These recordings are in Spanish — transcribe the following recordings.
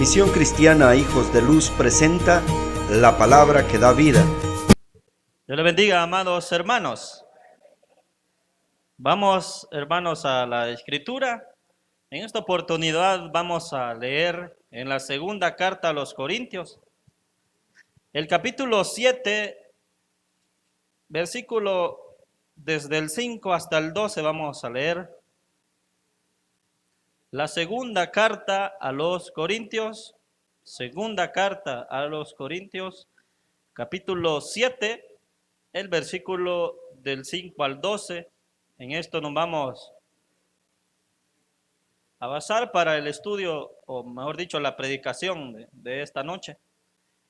Misión Cristiana Hijos de Luz presenta la palabra que da vida. Dios le bendiga, amados hermanos. Vamos, hermanos, a la Escritura. En esta oportunidad vamos a leer en la segunda carta a los Corintios, el capítulo 7, versículo desde el 5 hasta el 12 vamos a leer. La segunda carta a los Corintios, capítulo 7, el versículo del 5 al 12. En esto nos vamos a basar para el estudio, o mejor dicho, la predicación de esta noche,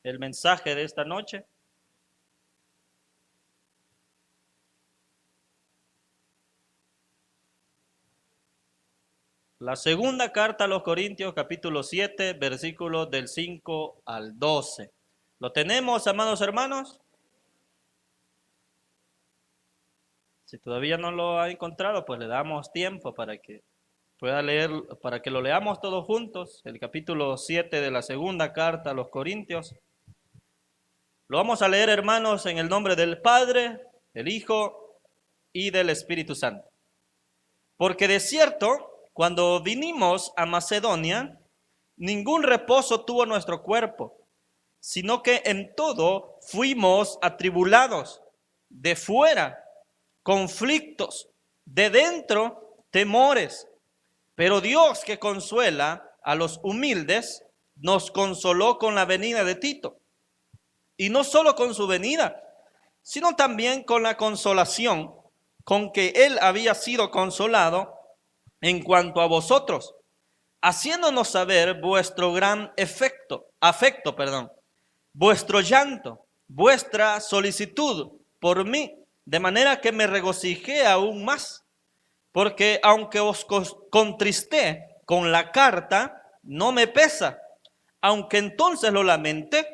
el mensaje de esta noche. La segunda carta a los Corintios, capítulo 7, versículos del 5 al 12. ¿Lo tenemos, amados hermanos? Si todavía no lo ha encontrado, pues le damos tiempo para que pueda leer, para que lo leamos todos juntos, el capítulo 7 de la segunda carta a los Corintios. Lo vamos a leer, hermanos, en el nombre del Padre, del Hijo y del Espíritu Santo. Porque de cierto, cuando vinimos a Macedonia, ningún reposo tuvo nuestro cuerpo, sino que en todo fuimos atribulados, de fuera, conflictos, de dentro, temores. Pero Dios, que consuela a los humildes, nos consoló con la venida de Tito. Y no solo con su venida, sino también con la consolación con que él había sido consolado en cuanto a vosotros, haciéndonos saber vuestro gran afecto, vuestro llanto, vuestra solicitud por mí, de manera que me regocijé aún más, porque aunque os contristé con la carta, no me pesa, aunque entonces lo lamenté,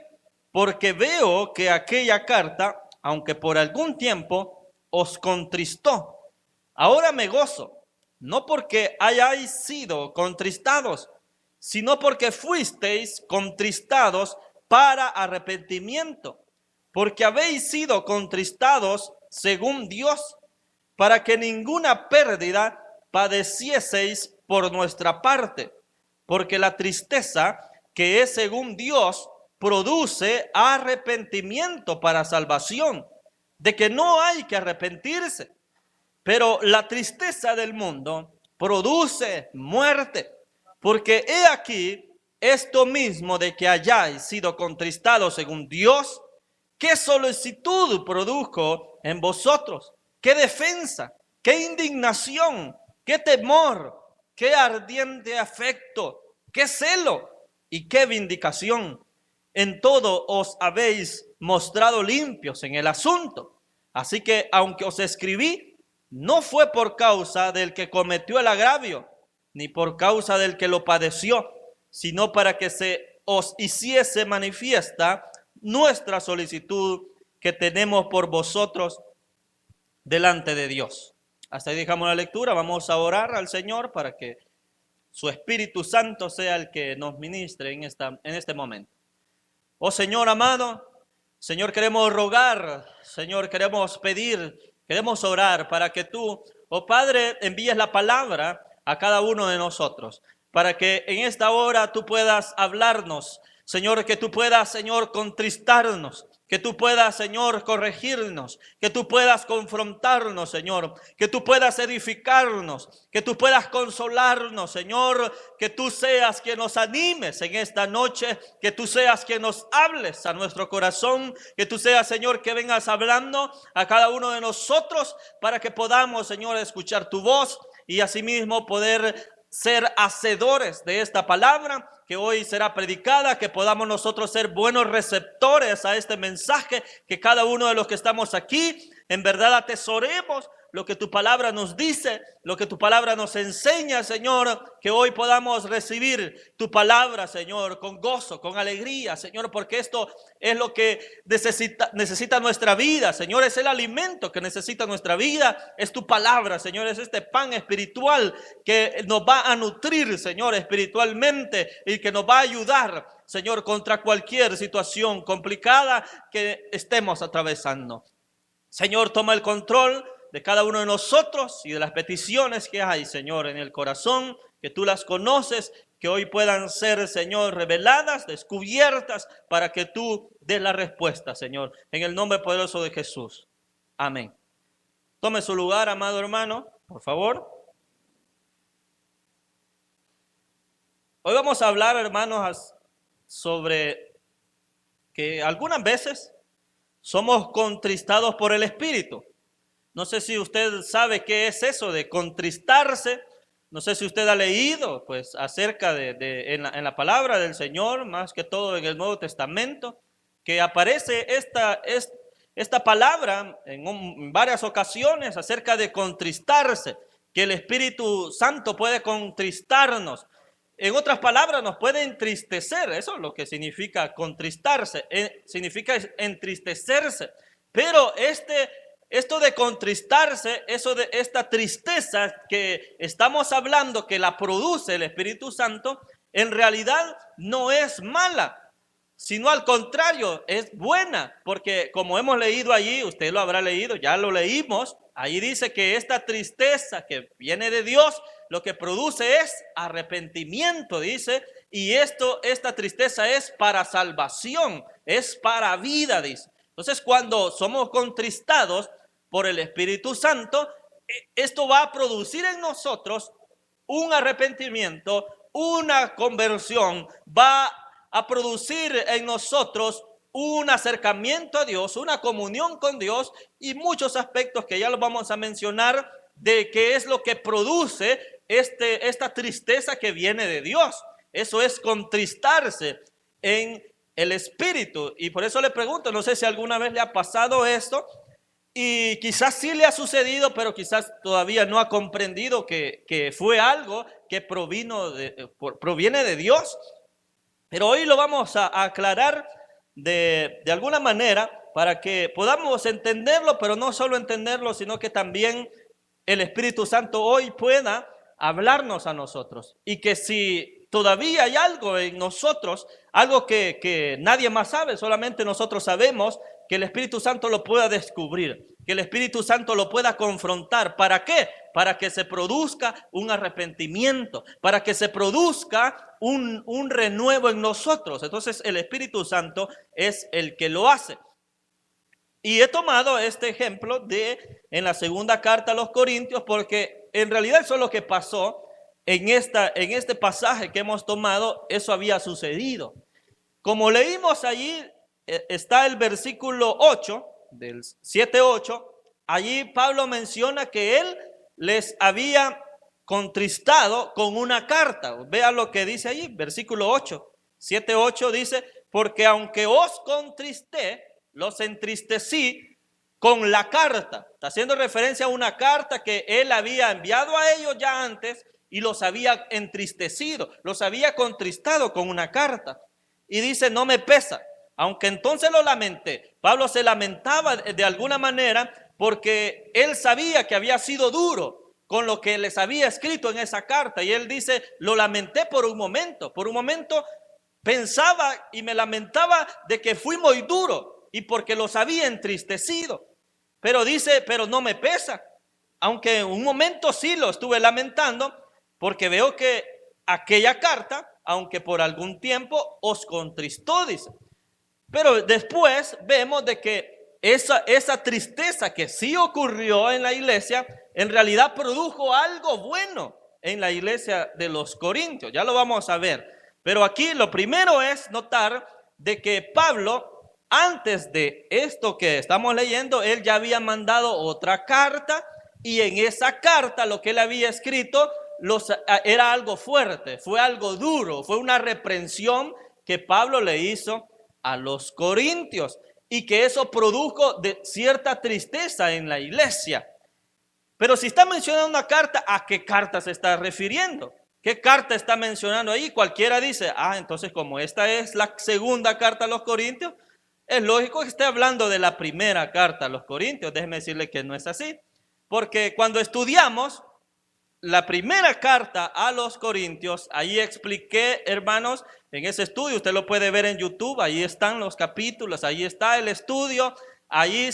porque veo que aquella carta, aunque por algún tiempo os contristó, ahora me gozo, no porque hayáis sido contristados, sino porque fuisteis contristados para arrepentimiento, porque habéis sido contristados según Dios, para que ninguna pérdida padecieseis por nuestra parte, porque la tristeza que es según Dios produce arrepentimiento para salvación, de que no hay que arrepentirse. Pero la tristeza del mundo produce muerte, porque he aquí esto mismo de que hayáis sido contristados según Dios, qué solicitud produjo en vosotros, qué defensa, qué indignación, qué temor, qué ardiente afecto, qué celo y qué vindicación. En todo os habéis mostrado limpios en el asunto. Así que aunque os escribí, no fue por causa del que cometió el agravio, ni por causa del que lo padeció, sino para que se os hiciese manifiesta nuestra solicitud que tenemos por vosotros delante de Dios. Hasta ahí dejamos la lectura. Vamos a orar al Señor para que su Espíritu Santo sea el que nos ministre en este momento. Oh Señor amado, Señor, queremos rogar, Señor, queremos pedir, queremos orar para que tú, oh Padre, envíes la palabra a cada uno de nosotros, para que en esta hora tú puedas hablarnos, Señor, que tú puedas, Señor, contristarnos, que tú puedas, Señor, corregirnos, que tú puedas confrontarnos, Señor, que tú puedas edificarnos, que tú puedas consolarnos, Señor, que tú seas quien nos animes en esta noche, que tú seas quien nos hables a nuestro corazón, que tú seas, Señor, que vengas hablando a cada uno de nosotros para que podamos, Señor, escuchar tu voz y asimismo poder ser hacedores de esta palabra que hoy será predicada, que podamos nosotros ser buenos receptores a este mensaje, que cada uno de los que estamos aquí en verdad atesoremos lo que tu palabra nos dice, lo que tu palabra nos enseña, Señor, que hoy podamos recibir tu palabra, Señor, con gozo, con alegría, Señor, porque esto es lo que necesita nuestra vida, Señor, es el alimento que necesita nuestra vida, es tu palabra, Señor, es este pan espiritual que nos va a nutrir, Señor, espiritualmente y que nos va a ayudar, Señor, contra cualquier situación complicada que estemos atravesando. Señor, toma el control de cada uno de nosotros y de las peticiones que hay, Señor, en el corazón, que tú las conoces, que hoy puedan ser, Señor, reveladas, descubiertas, para que tú des la respuesta, Señor, en el nombre poderoso de Jesús. Amén. Tome su lugar, amado hermano, por favor. Hoy vamos a hablar, hermanos, sobre que algunas veces somos contristados por el Espíritu. No sé si usted sabe qué es eso de contristarse. No sé si usted ha leído pues acerca en la palabra del Señor, más que todo en el Nuevo Testamento, que aparece esta palabra en varias ocasiones acerca de contristarse, que el Espíritu Santo puede contristarnos. En otras palabras, nos puede entristecer. Eso es lo que significa contristarse, significa entristecerse. Pero esto de contristarse, esta tristeza que estamos hablando, que la produce el Espíritu Santo, en realidad no es mala, sino al contrario, es buena, porque como hemos leído allí, usted lo habrá leído, ya lo leímos, ahí dice que esta tristeza que viene de Dios, lo que produce es arrepentimiento, dice, y esta tristeza es para salvación, es para vida, dice. Entonces, cuando somos contristados por el Espíritu Santo, esto va a producir en nosotros un arrepentimiento, una conversión, va a producir en nosotros un acercamiento a Dios, una comunión con Dios y muchos aspectos que ya los vamos a mencionar de qué es lo que produce esta tristeza que viene de Dios. Eso es contristarse en el Espíritu. Y por eso le pregunto, no sé si alguna vez le ha pasado esto y quizás sí le ha sucedido, pero quizás todavía no ha comprendido que fue algo que proviene de Dios. Pero hoy lo vamos a aclarar de alguna manera para que podamos entenderlo, pero no solo entenderlo, sino que también el Espíritu Santo hoy pueda hablarnos a nosotros. Y que si todavía hay algo en nosotros, algo que nadie más sabe, solamente nosotros sabemos, que el Espíritu Santo lo pueda descubrir, que el Espíritu Santo lo pueda confrontar. ¿Para qué? Para que se produzca un arrepentimiento, para que se produzca un renuevo en nosotros. Entonces el Espíritu Santo es el que lo hace. Y he tomado este ejemplo en la segunda carta a los Corintios, porque en realidad eso es lo que pasó en este pasaje que hemos tomado, eso había sucedido. Como leímos allí, está el versículo 8, del 7-8, allí Pablo menciona que él les había contristado con una carta. Vea lo que dice allí, versículo 8, 7-8 dice, porque aunque os contristé, los entristecí con la carta. Está haciendo referencia a una carta que él había enviado a ellos ya antes y los había entristecido, los había contristado con una carta. Y dice, no me pesa, aunque entonces lo lamenté. Pablo se lamentaba de alguna manera porque él sabía que había sido duro con lo que les había escrito en esa carta. Y él dice, lo lamenté por un momento pensaba y me lamentaba de que fui muy duro y porque los había entristecido. Pero dice, pero no me pesa, aunque en un momento sí lo estuve lamentando, porque veo que aquella carta, aunque por algún tiempo os contristó, dice. Pero después vemos de que esa tristeza que sí ocurrió en la iglesia, en realidad produjo algo bueno en la iglesia de los Corintios. Ya lo vamos a ver. Pero aquí lo primero es notar de que Pablo, antes de esto que estamos leyendo, él ya había mandado otra carta y en esa carta lo que él había escrito era algo fuerte, fue algo duro, fue una reprensión que Pablo le hizo a los corintios y que eso produjo de cierta tristeza en la iglesia. Pero si está mencionando una carta, ¿a qué carta se está refiriendo? ¿Qué carta está mencionando ahí? Cualquiera dice, entonces como esta es la segunda carta a los Corintios, es lógico que esté hablando de la primera carta a los Corintios. Déjeme decirle que no es así. Porque cuando estudiamos la primera carta a los Corintios, ahí expliqué, hermanos, en ese estudio, usted lo puede ver en YouTube, ahí están los capítulos, ahí está el estudio, ahí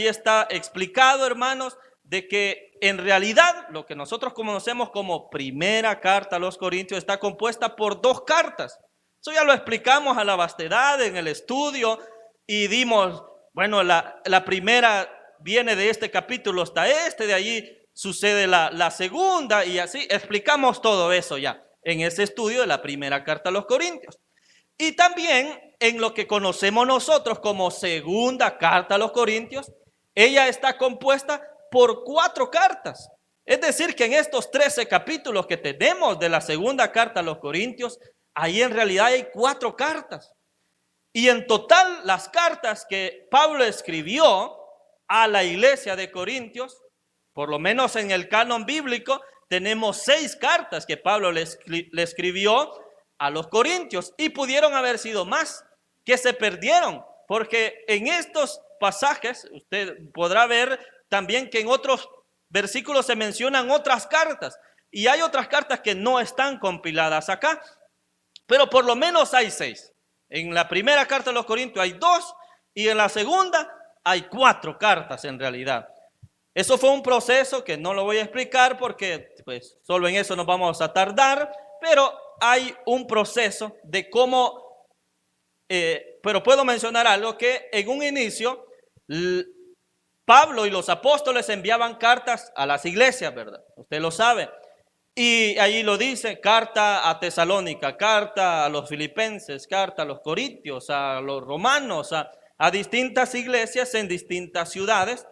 está explicado, hermanos, de que en realidad lo que nosotros conocemos como primera carta a los Corintios está compuesta por dos cartas. Eso ya lo explicamos a la vastedad en el estudio y dimos, bueno, la primera viene de este capítulo hasta de allí sucede la segunda y así explicamos todo eso ya en ese estudio de la primera carta a los Corintios. Y también en lo que conocemos nosotros como segunda carta a los Corintios, ella está compuesta por 4 cartas. Es decir, que en estos 13 capítulos que tenemos de la segunda carta a los Corintios, ahí en realidad hay 4 cartas. Y en total las cartas que Pablo escribió a la iglesia de Corintios, por lo menos en el canon bíblico, tenemos 6 cartas que Pablo le escribió a los Corintios, y pudieron haber sido más que se perdieron, porque en estos pasajes usted podrá ver también que en otros versículos se mencionan otras cartas, y hay otras cartas que no están compiladas acá, pero por lo menos hay 6. En la primera carta a los Corintios hay 2, y en la segunda hay 4 cartas en realidad. Eso fue un proceso que no lo voy a explicar porque pues solo en eso nos vamos a tardar, pero hay un proceso de cómo, pero puedo mencionar algo que en un inicio Pablo y los apóstoles enviaban cartas a las iglesias, ¿verdad? Usted lo sabe. Y ahí lo dice, carta a Tesalónica, carta a los filipenses, carta a los corintios, a los romanos, a distintas iglesias en distintas ciudades.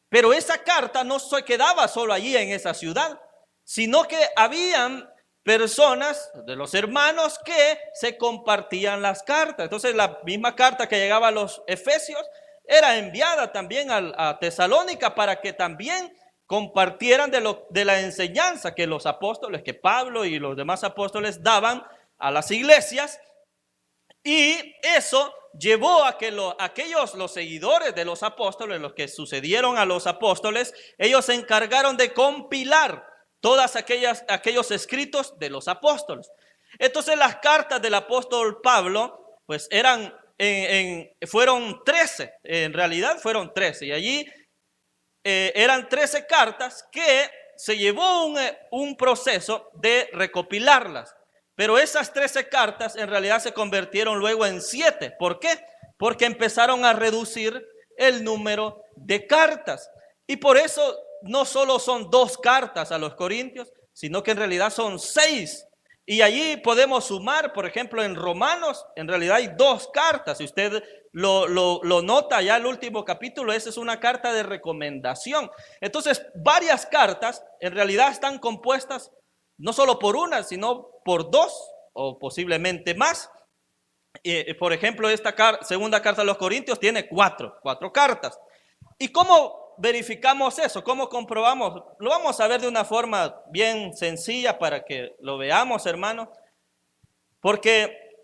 Pero esa carta no se quedaba solo allí en esa ciudad, sino que habían personas de los hermanos que se compartían las cartas. Entonces la misma carta que llegaba a los efesios era enviada también a Tesalónica para que también compartieran de la enseñanza que los apóstoles, que Pablo y los demás apóstoles daban a las iglesias. Y eso llevó a que los seguidores de los apóstoles, los que sucedieron a los apóstoles, ellos se encargaron de compilar todas aquellos escritos de los apóstoles. Entonces las cartas del apóstol Pablo, pues fueron 13, en realidad fueron 13, y allí eran 13 cartas que se llevó un proceso de recopilarlas. Pero esas 13 cartas en realidad se convirtieron luego en 7. ¿Por qué? Porque empezaron a reducir el número de cartas. Y por eso no solo son 2 cartas a los Corintios, sino que en realidad son 6. Y allí podemos sumar, por ejemplo, en Romanos, en realidad hay 2 cartas. Si usted lo nota ya el último capítulo, esa es una carta de recomendación. Entonces, varias cartas en realidad están compuestas no solo por una, sino por 2 o posiblemente más. Por ejemplo, esta segunda carta a los Corintios tiene 4 cartas. ¿Y cómo verificamos eso? ¿Cómo comprobamos? Lo vamos a ver de una forma bien sencilla para que lo veamos, hermanos. Porque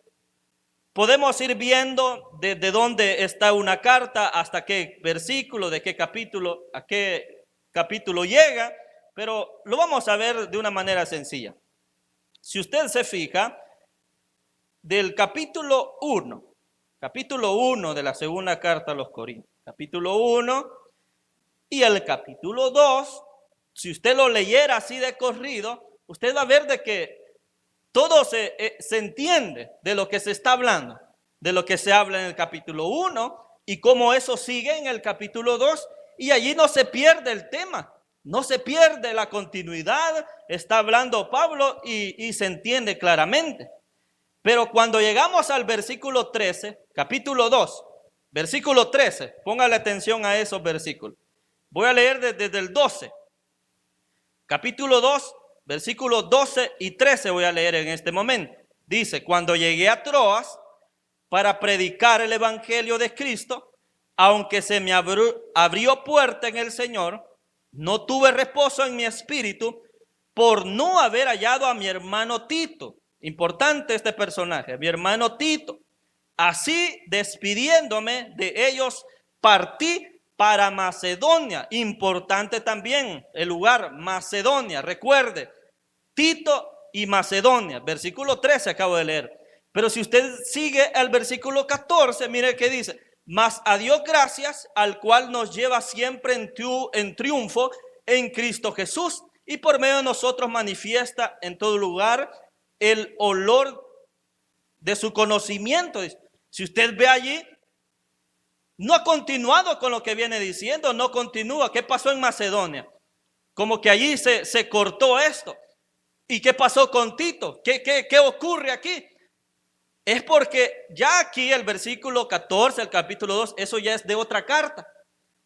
podemos ir viendo desde dónde está una carta, hasta qué versículo, de qué capítulo, a qué capítulo llega. Pero lo vamos a ver de una manera sencilla. Si usted se fija, del capítulo 1 de la segunda carta a los Corintios, capítulo 1 y el capítulo 2, si usted lo leyera así de corrido, usted va a ver de que todo se entiende de lo que se está hablando, de lo que se habla en el capítulo 1 y cómo eso sigue en el capítulo 2, y allí no se pierde el tema. No se pierde la continuidad, está hablando Pablo y se entiende claramente. Pero cuando llegamos al versículo 13, capítulo 2, versículo 13, póngale atención a esos versículos. Voy a leer desde el 12. Capítulo 2, versículos 12 y 13 voy a leer en este momento. Dice, cuando llegué a Troas para predicar el evangelio de Cristo, aunque se me abrió puerta en el Señor, no tuve reposo en mi espíritu por no haber hallado a mi hermano Tito. Importante este personaje, mi hermano Tito. Así, despidiéndome de ellos, partí para Macedonia. Importante también el lugar, Macedonia. Recuerde, Tito y Macedonia. Versículo 13 acabo de leer. Pero si usted sigue el versículo 14, mire qué dice. Mas a Dios gracias, al cual nos lleva siempre en triunfo en Cristo Jesús, y por medio de nosotros manifiesta en todo lugar el olor de su conocimiento. Si usted ve allí, no ha continuado con lo que viene diciendo, no continúa. ¿Qué pasó en Macedonia? Como que allí se cortó esto. ¿Y qué pasó con Tito? ¿Qué ocurre aquí? Es porque ya aquí el versículo 14, el capítulo 2, eso ya es de otra carta,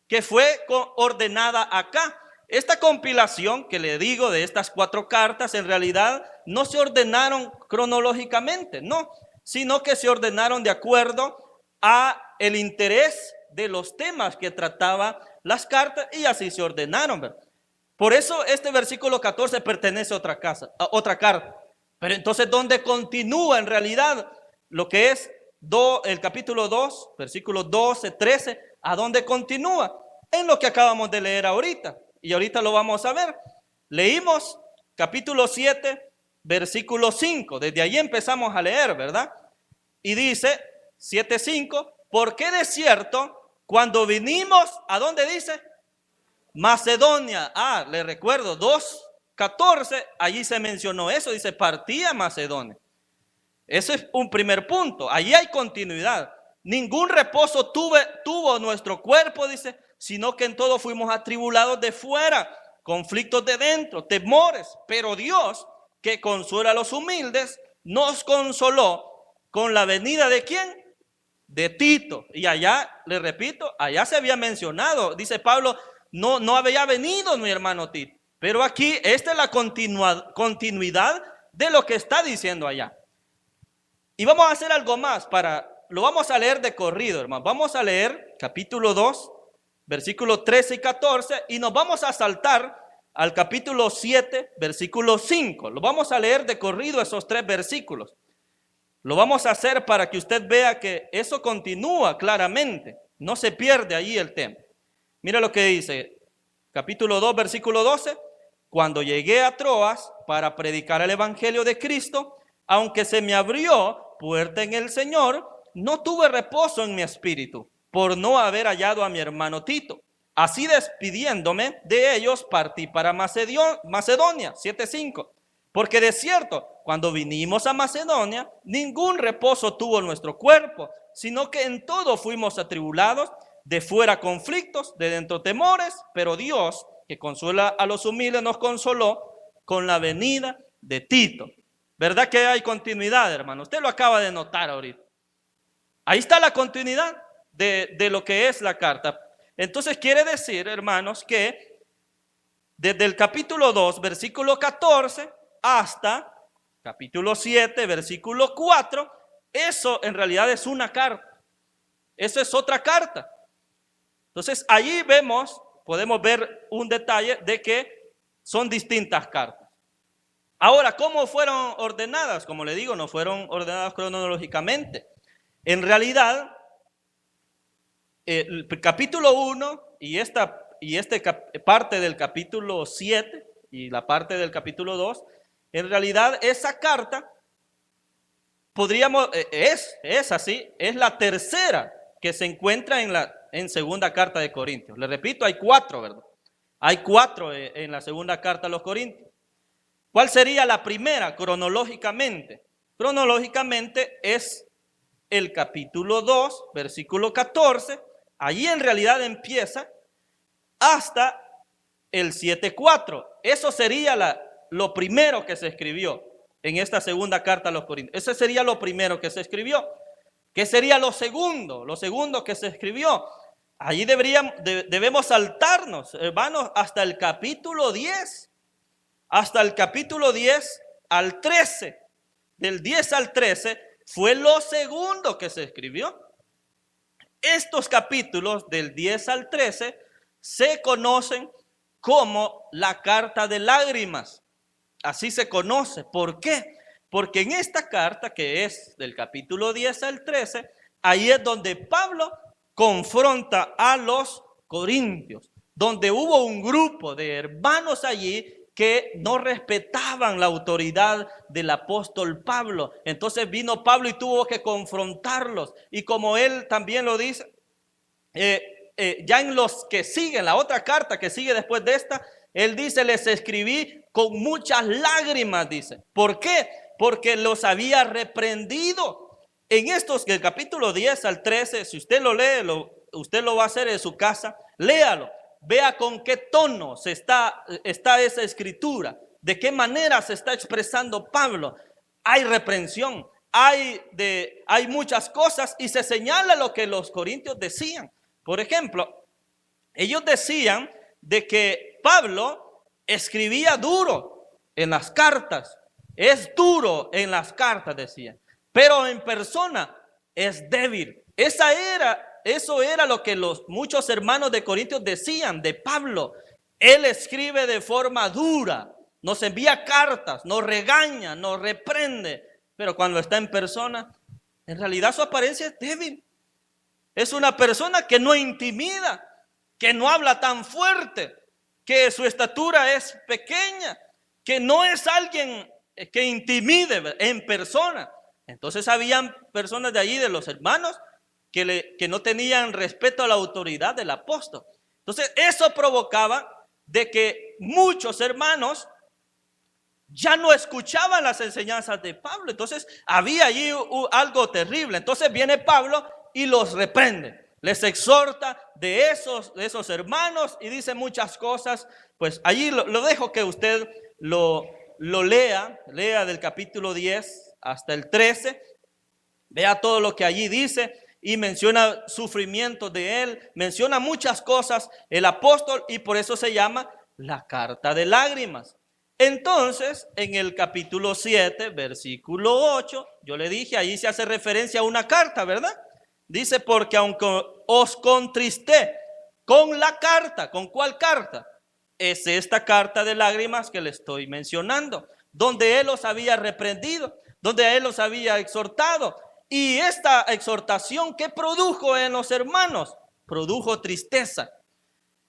que fue ordenada acá. Esta compilación que le digo de estas 4 cartas, en realidad no se ordenaron cronológicamente, no, sino que se ordenaron de acuerdo a el interés de los temas que trataba las cartas, y así se ordenaron, ¿verdad? Por eso este versículo 14 pertenece a otra carta. Pero entonces, ¿dónde continúa en realidad lo que es el capítulo 2, versículos 12, 13? ¿A dónde continúa? En lo que acabamos de leer ahorita. Y ahorita lo vamos a ver. Leímos capítulo 7, versículo 5. Desde ahí empezamos a leer, ¿verdad? Y dice 7:5, ¿por qué de cierto cuando vinimos, ¿a dónde dice? Macedonia. Le recuerdo, 2:14, allí se mencionó eso, dice partía Macedonia. Ese es un primer punto, allí hay continuidad. Ningún reposo tuvo nuestro cuerpo, dice, sino que en todo fuimos atribulados de fuera, conflictos de dentro, temores. Pero Dios, que consuela a los humildes, nos consoló con la venida ¿de quién? De Tito. Y allá, le repito, allá se había mencionado, dice Pablo, no había venido mi hermano Tito. Pero aquí, esta es la continuidad de lo que está diciendo allá. Y vamos a hacer algo más, lo vamos a leer de corrido, hermano. Vamos a leer capítulo 2, versículos 13 y 14, y nos vamos a saltar al capítulo 7, versículo 5. Lo vamos a leer de corrido esos 3 versículos. Lo vamos a hacer para que usted vea que eso continúa claramente. No se pierde ahí el tema. Mira lo que dice, capítulo 2, versículo 12. Cuando llegué a Troas para predicar el evangelio de Cristo, aunque se me abrió puerta en el Señor, no tuve reposo en mi espíritu por no haber hallado a mi hermano Tito. Así, despidiéndome de ellos, partí para Macedonia, 7:5. Porque de cierto, cuando vinimos a Macedonia, ningún reposo tuvo nuestro cuerpo, sino que en todo fuimos atribulados, de fuera conflictos, de dentro temores, pero Dios, que consuela a los humildes, nos consoló con la venida de Tito. ¿Verdad que hay continuidad, hermano? Usted lo acaba de notar ahorita. Ahí está la continuidad de lo que es la carta. Entonces quiere decir, hermanos, que desde el capítulo 2, versículo 14, hasta capítulo 7, versículo 4, eso en realidad es una carta. Eso es otra carta. Entonces allí podemos ver un detalle de que son distintas cartas. Ahora, ¿cómo fueron ordenadas? Como le digo, no fueron ordenadas cronológicamente. En realidad, el capítulo 1 y esta parte del capítulo 7 y la parte del capítulo 2, en realidad esa carta es así, es la tercera que se encuentra en segunda carta de Corintios. Le repito, hay 4, ¿verdad? Hay 4 en la segunda carta a los Corintios. ¿Cuál sería la primera cronológicamente? Cronológicamente es el capítulo 2, versículo 14. Allí en realidad empieza hasta el 7:4. Eso sería lo primero que se escribió en esta segunda carta a los Corintios. Ese sería lo primero que se escribió. ¿Qué sería lo segundo? Lo segundo que se escribió. Allí debemos saltarnos, hermanos, hasta el capítulo 10. Hasta el capítulo 10 al 13. Del 10 al 13 fue lo segundo que se escribió. Estos capítulos del 10 al 13 se conocen como la carta de lágrimas. Así se conoce. ¿Por qué? Porque en esta carta, que es del capítulo 10 al 13, ahí es donde Pablo confronta a los corintios, donde hubo un grupo de hermanos allí que no respetaban la autoridad del apóstol Pablo. Entonces vino Pablo y tuvo que confrontarlos. Y como él también lo dice, ya en los que siguen, la otra carta que sigue después de esta, él dice, les escribí con muchas lágrimas, dice. ¿Por qué? Porque los había reprendido. En estos, del capítulo 10 al 13, si usted lo lee, usted lo va a hacer en su casa, léalo. Vea con qué tono está esa escritura, de qué manera se está expresando Pablo. Hay reprensión, hay muchas cosas y se señala lo que los corintios decían. Por ejemplo, ellos decían de que Pablo escribía duro en las cartas. Es duro en las cartas, decían, pero en persona es débil. Eso era lo que muchos hermanos de Corintios decían de Pablo. Él escribe de forma dura, nos envía cartas, nos regaña, nos reprende, pero cuando está en persona, en realidad su apariencia es débil. Es una persona que no intimida, que no habla tan fuerte, que su estatura es pequeña, que no es alguien que intimide en persona. Entonces habían personas de allí, de los hermanos, que no tenían respeto a la autoridad del apóstol. Entonces eso provocaba de que muchos hermanos ya no escuchaban las enseñanzas de Pablo. Entonces había allí algo terrible. Entonces viene Pablo y los reprende, les exhorta de esos hermanos y dice muchas cosas. Pues allí lo dejo que usted lo lea del capítulo 10 hasta el 13, vea todo lo que allí dice y menciona sufrimiento de él, menciona muchas cosas el apóstol y por eso se llama la carta de lágrimas. Entonces, en el capítulo 7, versículo 8, yo le dije, allí se hace referencia a una carta, ¿verdad? Dice, porque aunque os contristé con la carta, ¿con cuál carta? Es esta carta de lágrimas que le estoy mencionando, donde él los había reprendido, donde él los había exhortado. Y esta exhortación, ¿qué produjo en los hermanos? Produjo tristeza.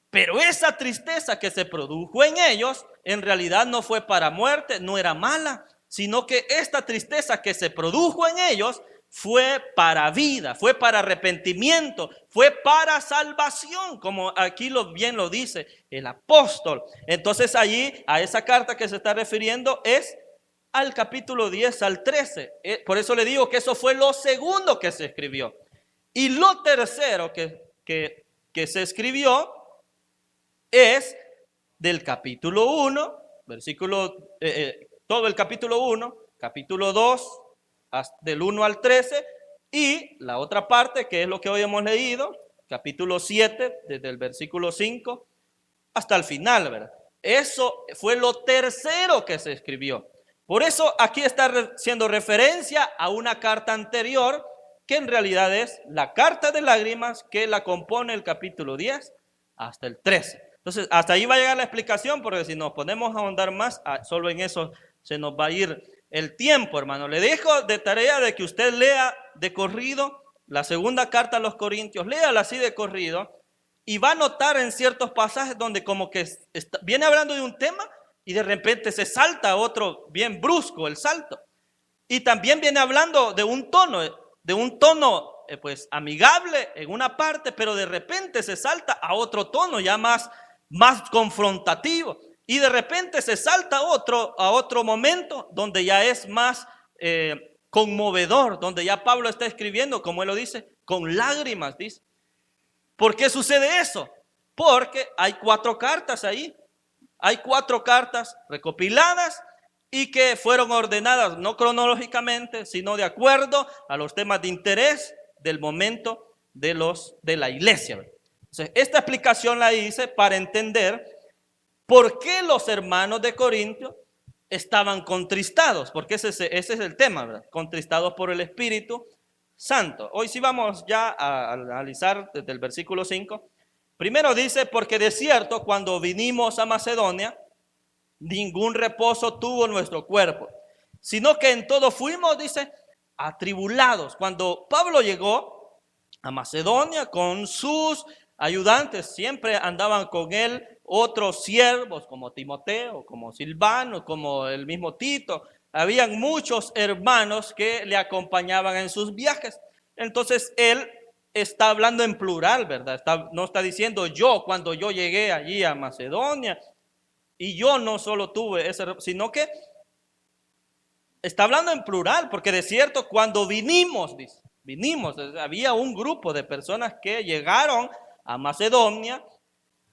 Pero esa tristeza que se produjo en ellos, en realidad no fue para muerte, no era mala, sino que esta tristeza que se produjo en ellos fue para vida, fue para arrepentimiento, fue para salvación, como aquí bien lo dice el apóstol. Entonces allí, a esa carta que se está refiriendo es al capítulo 10 al 13. Por eso le digo que eso fue lo segundo que se escribió. Y lo tercero que se escribió es del capítulo 1, todo el capítulo 1, capítulo 2, del 1 al 13, y la otra parte que es lo que hoy hemos leído, capítulo 7, desde el versículo 5 hasta el final, ¿verdad? Eso fue lo tercero que se escribió. Por eso aquí está haciendo referencia a una carta anterior, que en realidad es la carta de lágrimas que la compone el capítulo 10 hasta el 13. Entonces, hasta ahí va a llegar la explicación, porque si nos ponemos a ahondar más, solo en eso se nos va a ir el tiempo, hermano. Le dejo de tarea de que usted lea de corrido la segunda carta a los Corintios, léala así de corrido, y va a notar en ciertos pasajes donde como que viene hablando de un tema y de repente se salta a otro bien brusco el salto. Y también viene hablando de un tono pues amigable en una parte, pero de repente se salta a otro tono ya más confrontativo. Y de repente se salta a otro momento donde ya es más conmovedor, donde ya Pablo está escribiendo, como él lo dice, con lágrimas, dice. ¿Por qué sucede eso? Porque hay 4 cartas ahí. Hay 4 cartas recopiladas y que fueron ordenadas no cronológicamente, sino de acuerdo a los temas de interés del momento de la iglesia. Entonces, esta explicación la hice para entender por qué los hermanos de Corinto estaban contristados, porque ese es el tema, ¿verdad? Contristados por el Espíritu Santo. Hoy sí vamos ya a analizar desde el versículo 5. Primero dice, porque de cierto, cuando vinimos a Macedonia, ningún reposo tuvo nuestro cuerpo, sino que en todo fuimos, dice, atribulados. Cuando Pablo llegó a Macedonia con sus ayudantes, siempre andaban con él otros siervos como Timoteo, como Silvano, como el mismo Tito. Habían muchos hermanos que le acompañaban en sus viajes. Entonces él está hablando en plural, ¿verdad? No está diciendo yo cuando yo llegué allí a Macedonia y yo no solo tuve ese, sino que está hablando en plural, porque de cierto cuando vinimos, dice, había un grupo de personas que llegaron a Macedonia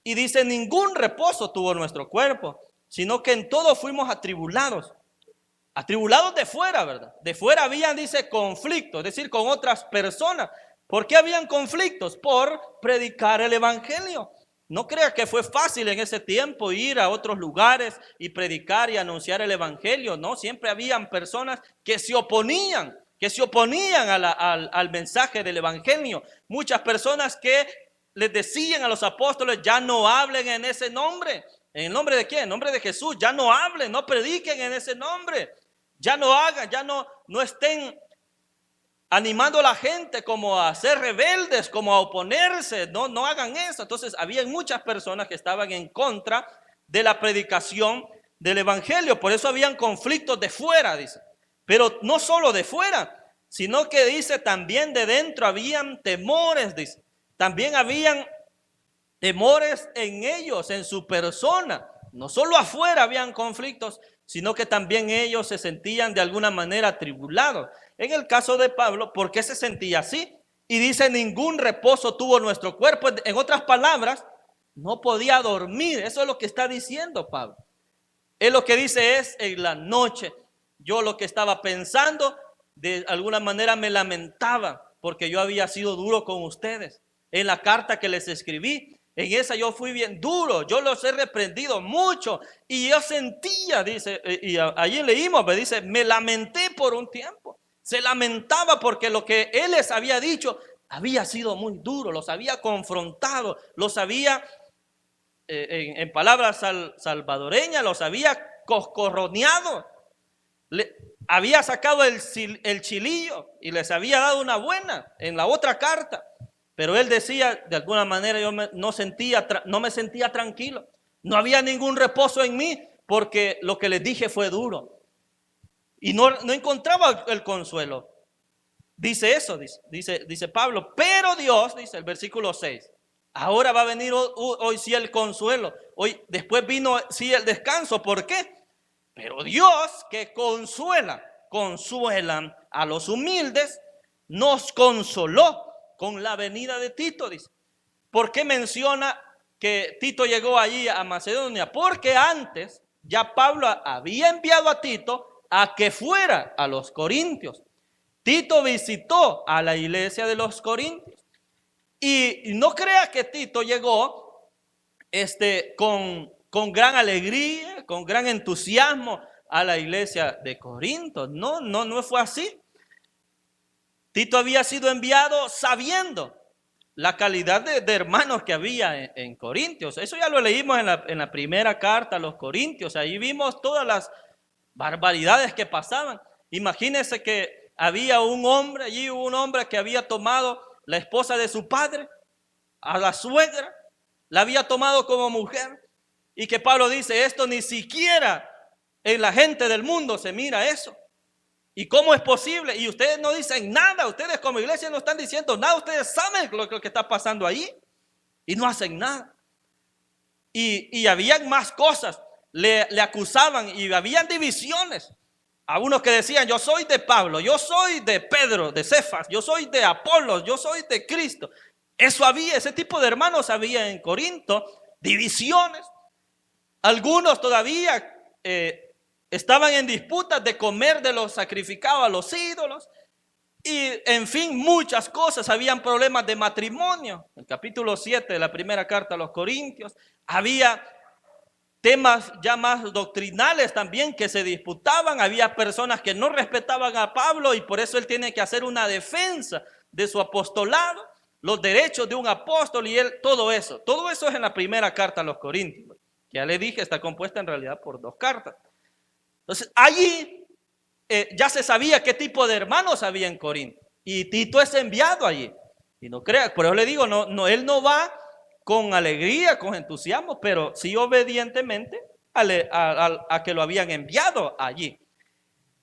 y dice, ningún reposo tuvo nuestro cuerpo, sino que en todo fuimos atribulados. Atribulados de fuera, ¿verdad? De fuera habían, dice, conflictos, es decir, con otras personas. ¿Por qué habían conflictos? Por predicar el evangelio. No crea que fue fácil en ese tiempo ir a otros lugares y predicar y anunciar el evangelio. No, siempre habían personas que se oponían al mensaje del evangelio. Muchas personas que les decían a los apóstoles, ya no hablen en ese nombre. ¿En el nombre de quién? En nombre de Jesús. Ya no hablen, no prediquen en ese nombre. Ya no hagan, ya no estén animando a la gente como a ser rebeldes, como a oponerse. No hagan eso. Entonces había muchas personas que estaban en contra de la predicación del evangelio. Por eso habían conflictos de fuera, dice. Pero no solo de fuera, sino que dice también de dentro habían temores, dice. También habían temores en ellos, en su persona. No solo afuera habían conflictos, sino que también ellos se sentían de alguna manera atribulados. En el caso de Pablo, ¿por qué se sentía así? Y dice, ningún reposo tuvo nuestro cuerpo. En otras palabras, no podía dormir. Eso es lo que está diciendo Pablo. Él lo que dice es, en la noche, yo lo que estaba pensando, de alguna manera me lamentaba, porque yo había sido duro con ustedes. En la carta que les escribí, en esa yo fui bien duro, yo los he reprendido mucho y yo sentía, dice, y allí leímos, me dice, me lamenté por un tiempo. Se lamentaba porque lo que él les había dicho había sido muy duro, los había confrontado, los había, en palabras salvadoreñas, los había coscorroneado. Había sacado el chilillo y les había dado una buena en la otra carta. Pero él decía, de alguna manera yo no me sentía tranquilo. No había ningún reposo en mí porque lo que les dije fue duro. Y no encontraba el consuelo. Dice eso, dice Pablo. Pero Dios, dice el versículo 6, ahora va a venir hoy sí el consuelo. Después vino sí el descanso. ¿Por qué? Pero Dios que consuela a los humildes, nos consoló con la venida de Tito, dice. ¿Por qué menciona que Tito llegó allí a Macedonia? Porque antes ya Pablo había enviado a Tito a que fuera a los corintios. Tito visitó a la iglesia de los corintios. Y no crea que Tito llegó con gran alegría, con gran entusiasmo a la iglesia de Corinto. No fue así. Tito había sido enviado sabiendo la calidad de hermanos que había en Corintios. Eso ya lo leímos en la primera carta a los Corintios. Ahí vimos todas las barbaridades que pasaban. Imagínense que había un hombre que había tomado la esposa de su padre, a la suegra, la había tomado como mujer. Y que Pablo dice, esto ni siquiera en la gente del mundo se mira eso. ¿Y cómo es posible? Y ustedes no dicen nada, ustedes como iglesia no están diciendo nada, ustedes saben lo que está pasando ahí y no hacen nada. Y habían más cosas, le acusaban y habían divisiones. A unos que decían, yo soy de Pablo, yo soy de Pedro, de Cefas, yo soy de Apolos, yo soy de Cristo. Ese tipo de hermanos había en Corinto, divisiones. Algunos todavía estaban en disputas de comer de lo sacrificado a los ídolos. Y en fin, muchas cosas. Habían problemas de matrimonio. En el capítulo 7 de la primera carta a los Corintios. Había temas ya más doctrinales también que se disputaban. Había personas que no respetaban a Pablo y por eso él tiene que hacer una defensa de su apostolado. los derechos de un apóstol y él, todo eso es en la primera carta a los Corintios, que ya le dije, está compuesta en realidad por 2 cartas. Entonces, allí ya se sabía qué tipo de hermanos había en Corinto, y Tito es enviado allí. Y no crea, por eso le digo, él no va con alegría, con entusiasmo, pero sí obedientemente a que lo habían enviado allí.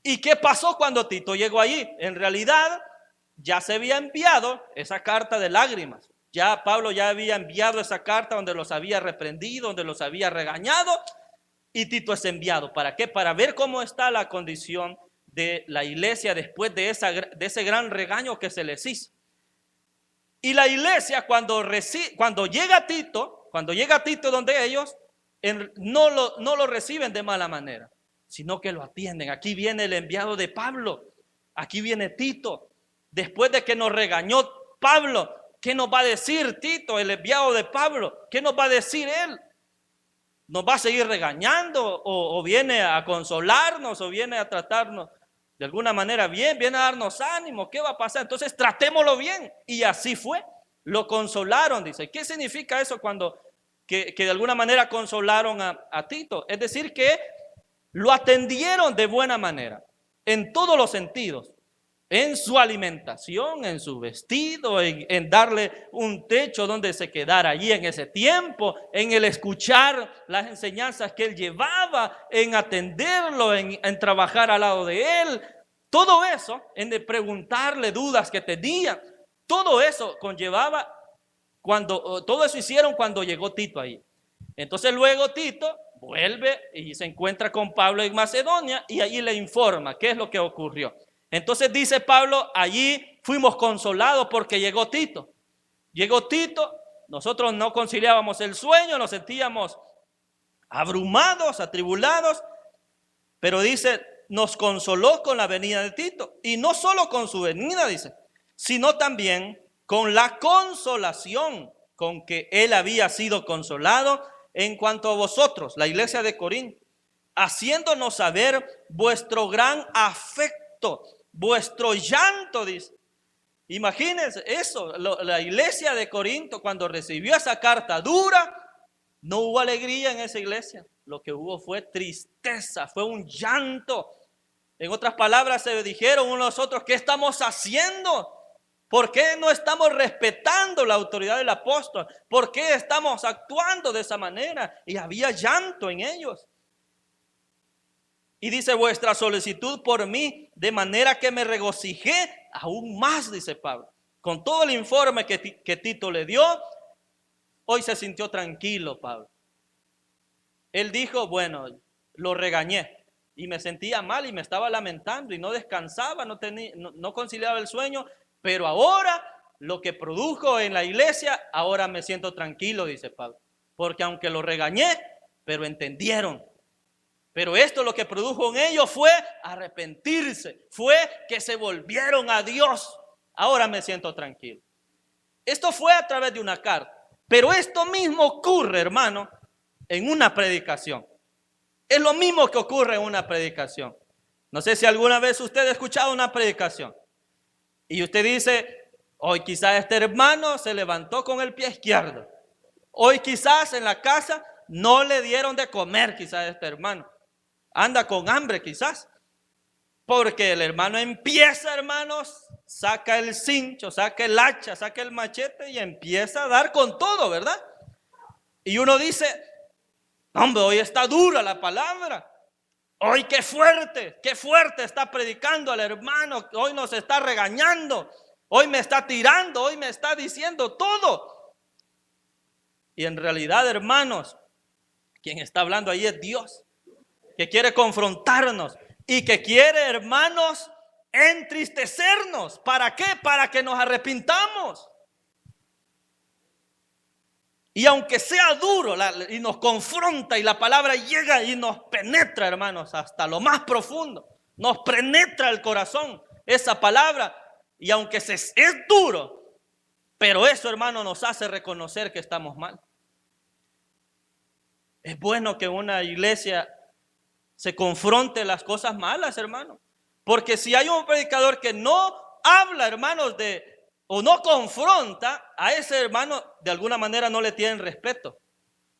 ¿Y qué pasó cuando Tito llegó allí? En realidad ya se había enviado esa carta de lágrimas. Ya Pablo ya había enviado esa carta donde los había reprendido, donde los había regañado, y Tito es enviado. ¿Para qué? Para ver cómo está la condición de la iglesia después de ese gran regaño que se les hizo. Y la iglesia cuando llega Tito donde ellos, no lo reciben de mala manera, sino que lo atienden. Aquí viene el enviado de Pablo, aquí viene Tito. Después de que nos regañó Pablo, ¿qué nos va a decir Tito, el enviado de Pablo? ¿Qué nos va a decir él? ¿Nos va a seguir regañando o viene a consolarnos o viene a tratarnos de alguna manera bien, viene a darnos ánimo? ¿Qué va a pasar? Entonces tratémoslo bien. Y así fue, lo consolaron, dice. ¿Qué significa eso cuando que de alguna manera consolaron a Tito? Es decir, que lo atendieron de buena manera, en todos los sentidos. En su alimentación, en su vestido, en darle un techo donde se quedara allí en ese tiempo, en el escuchar las enseñanzas que él llevaba, en atenderlo, en trabajar al lado de él. Todo eso, en de preguntarle dudas que tenía, todo eso conllevaba, todo eso hicieron cuando llegó Tito ahí. Entonces luego Tito vuelve y se encuentra con Pablo en Macedonia y allí le informa qué es lo que ocurrió. Entonces dice Pablo, allí fuimos consolados porque llegó Tito. Llegó Tito, nosotros no conciliábamos el sueño, nos sentíamos abrumados, atribulados, pero dice, nos consoló con la venida de Tito. Y no solo con su venida, dice, sino también con la consolación con que él había sido consolado en cuanto a vosotros, la iglesia de Corinto, haciéndonos saber vuestro gran afecto, vuestro llanto, dice. Imagínense eso, la iglesia de Corinto cuando recibió esa carta dura, no hubo alegría en esa iglesia, lo que hubo fue tristeza, fue un llanto. En otras palabras se dijeron unos a otros, ¿qué estamos haciendo? ¿Por qué no estamos respetando la autoridad del apóstol? ¿Por qué estamos actuando de esa manera? Y había llanto en ellos. Y dice, vuestra solicitud por mí, de manera que me regocijé aún más, dice Pablo. Con todo el informe que Tito le dio, hoy se sintió tranquilo Pablo. Él dijo, bueno, lo regañé y me sentía mal y me estaba lamentando y no descansaba, no conciliaba el sueño, pero ahora lo que produjo en la iglesia, ahora me siento tranquilo, dice Pablo. Porque aunque lo regañé, pero entendieron. Pero esto lo que produjo en ellos fue arrepentirse, fue que se volvieron a Dios. Ahora me siento tranquilo. Esto fue a través de una carta, pero esto mismo ocurre, hermano, en una predicación. Es lo mismo que ocurre en una predicación. No sé si alguna vez usted ha escuchado una predicación y usted dice, hoy quizás este hermano se levantó con el pie izquierdo. Hoy quizás en la casa no le dieron de comer quizás a este hermano. Anda con hambre quizás, porque el hermano empieza, hermanos, saca el cincho, saca el hacha, saca el machete y empieza a dar con todo, ¿verdad? Y uno dice, hombre, hoy está dura la palabra, hoy qué fuerte está predicando al hermano, hoy nos está regañando, hoy me está tirando, hoy me está diciendo todo. Y en realidad, hermanos, quien está hablando ahí es Dios, que quiere confrontarnos y que quiere, hermanos, entristecernos. ¿Para qué? Para que nos arrepintamos. Y aunque sea duro y nos confronta y la palabra llega y nos penetra, hermanos, hasta lo más profundo, nos penetra el corazón esa palabra, y aunque es duro, pero eso, hermano, nos hace reconocer que estamos mal. Es bueno que una iglesia se confronte las cosas malas, hermano. Porque si hay un predicador que no habla, hermanos, de o no confronta, a ese hermano de alguna manera no le tienen respeto.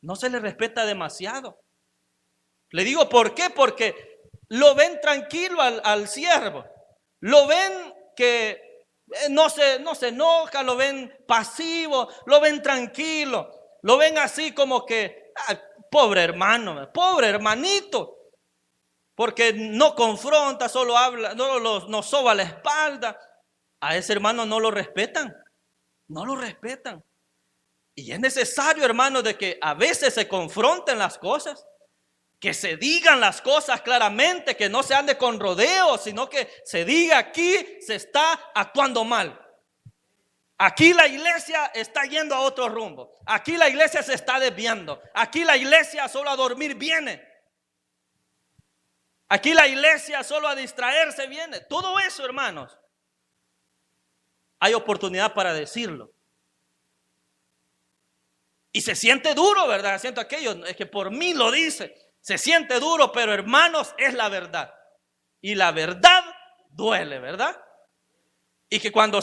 No se le respeta demasiado. Le digo, ¿por qué? Porque lo ven tranquilo al siervo. Lo ven que no se enoja, lo ven pasivo, lo ven tranquilo. Lo ven así como que, pobre hermano, pobre hermanito. Porque no confronta, solo habla, no soba la espalda. A ese hermano no lo respetan. No lo respetan. Y es necesario, hermano, de que a veces se confronten las cosas. Que se digan las cosas claramente, que no se ande con rodeos, sino que se diga: aquí se está actuando mal. Aquí la iglesia está yendo a otro rumbo. Aquí la iglesia se está desviando. Aquí la iglesia solo a dormir viene. Aquí la iglesia solo a distraerse viene. Todo eso, hermanos, hay oportunidad para decirlo. Y se siente duro, ¿verdad? Siento aquello, es que por mí lo dice. Se siente duro, pero hermanos, es la verdad. Y la verdad duele, ¿verdad? Y que cuando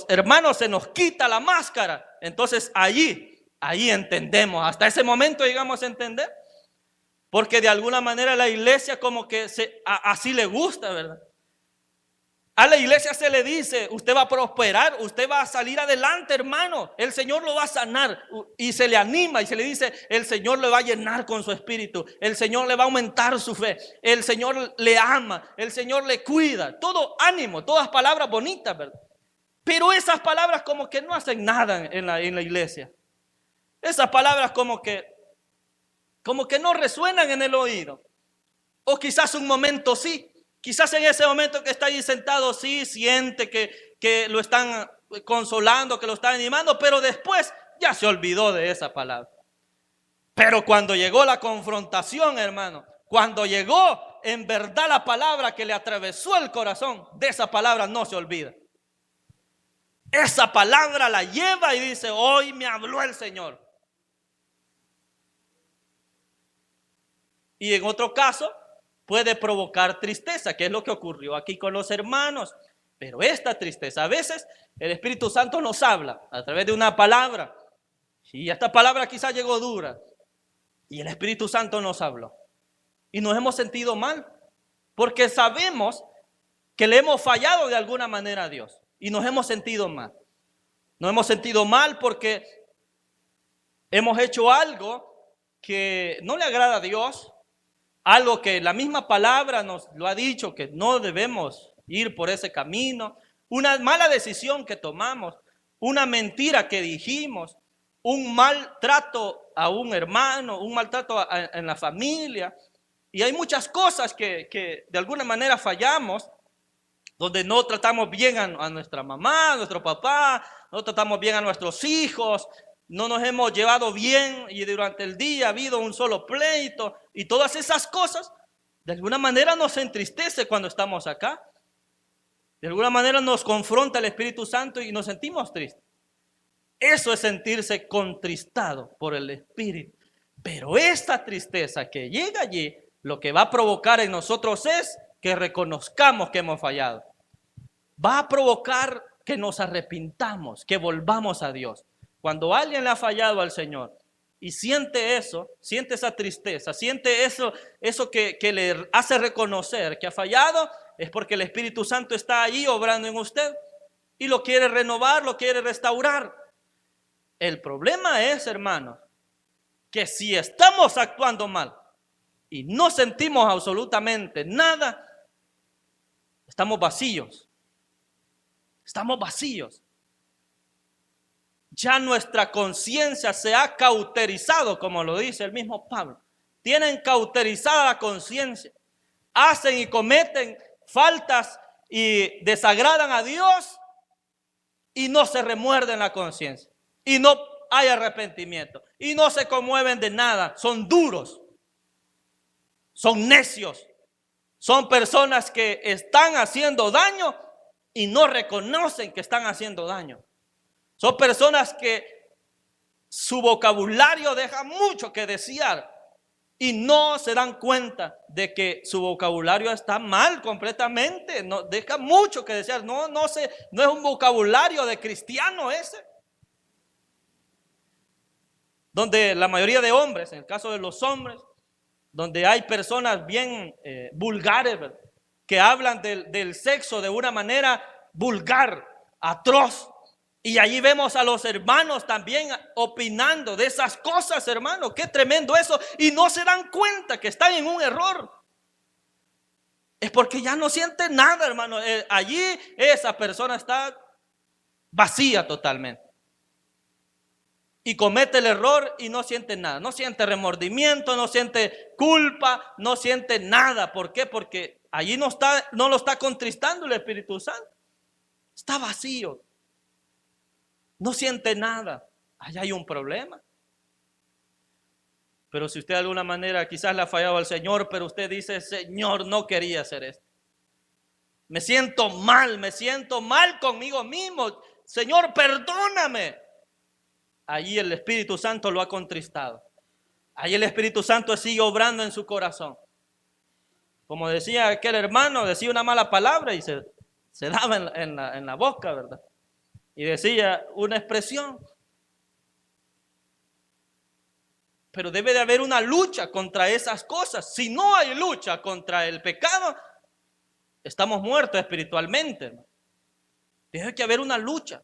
hermanos, se nos quita la máscara, entonces ahí entendemos. Hasta ese momento llegamos a entender. Porque de alguna manera la iglesia como que así le gusta, ¿verdad? A la iglesia se le dice: usted va a prosperar, usted va a salir adelante, hermano. El Señor lo va a sanar. Y se le anima y se le dice: el Señor le va a llenar con su espíritu. El Señor le va a aumentar su fe. El Señor le ama. El Señor le cuida. Todo ánimo, todas palabras bonitas, ¿verdad? Pero esas palabras como que no hacen nada en la iglesia. Esas palabras como que no resuenan en el oído. O quizás un momento sí. Quizás en ese momento que está ahí sentado, sí siente que lo están consolando, que lo están animando, pero después ya se olvidó de esa palabra. Pero cuando llegó la confrontación, hermano, cuando llegó en verdad la palabra que le atravesó el corazón, de esa palabra no se olvida. Esa palabra la lleva y dice: hoy me habló el Señor. Y en otro caso puede provocar tristeza, que es lo que ocurrió aquí con los hermanos. Pero esta tristeza, a veces el Espíritu Santo nos habla a través de una palabra. Y esta palabra quizás llegó dura. Y el Espíritu Santo nos habló. Y nos hemos sentido mal. Porque sabemos que le hemos fallado de alguna manera a Dios. Y nos hemos sentido mal. Nos hemos sentido mal porque hemos hecho algo que no le agrada a Dios. Algo que la misma palabra nos lo ha dicho, que no debemos ir por ese camino. Una mala decisión que tomamos, una mentira que dijimos, un maltrato a un hermano, un maltrato en la familia. Y hay muchas cosas que de alguna manera fallamos, donde no tratamos bien a nuestra mamá, a nuestro papá, no tratamos bien a nuestros hijos. No nos hemos llevado bien y durante el día ha habido un solo pleito. Y todas esas cosas de alguna manera nos entristece cuando estamos acá. De alguna manera nos confronta el Espíritu Santo y nos sentimos tristes. Eso es sentirse contristado por el Espíritu. Pero esta tristeza que llega allí, lo que va a provocar en nosotros es que reconozcamos que hemos fallado. Va a provocar que nos arrepintamos, que volvamos a Dios. Cuando alguien le ha fallado al Señor y siente eso, siente esa tristeza, siente eso que le hace reconocer que ha fallado, es porque el Espíritu Santo está ahí obrando en usted y lo quiere renovar, lo quiere restaurar. El problema es, hermanos, que si estamos actuando mal y no sentimos absolutamente nada, estamos vacíos. Estamos vacíos. Ya nuestra conciencia se ha cauterizado, como lo dice el mismo Pablo. Tienen cauterizada la conciencia. Hacen y cometen faltas y desagradan a Dios y no se remuerden la conciencia. Y no hay arrepentimiento. Y no se conmueven de nada. Son duros. Son necios. Son personas que están haciendo daño y no reconocen que están haciendo daño. Son personas que su vocabulario deja mucho que desear. y no se dan cuenta de que su vocabulario está mal completamente, no, deja mucho que desear, no es un vocabulario de cristiano ese. Donde la mayoría de hombres, en el caso de los hombres, donde hay personas bien vulgares, ¿verdad?, que hablan del sexo de una manera vulgar, atroz. Y allí vemos a los hermanos también opinando de esas cosas, hermano. Qué tremendo eso. Y no se dan cuenta que están en un error. Es porque ya no sienten nada, hermano. Allí esa persona está vacía totalmente. Y comete el error y no siente nada. No siente remordimiento, no siente culpa, no siente nada. ¿Por qué? Porque allí no lo está contristando el Espíritu Santo. Está vacío. No siente nada. Allá hay un problema. Pero si usted de alguna manera quizás le ha fallado al Señor, pero usted dice: Señor, no quería hacer esto. Me siento mal conmigo mismo. Señor, perdóname. Allí el Espíritu Santo lo ha contristado. Allí el Espíritu Santo sigue obrando en su corazón. Como decía aquel hermano, decía una mala palabra y se daba en la boca, ¿verdad? Y decía una expresión. Pero debe de haber una lucha contra esas cosas. Si no hay lucha contra el pecado, estamos muertos espiritualmente, ¿no? Debe que haber una lucha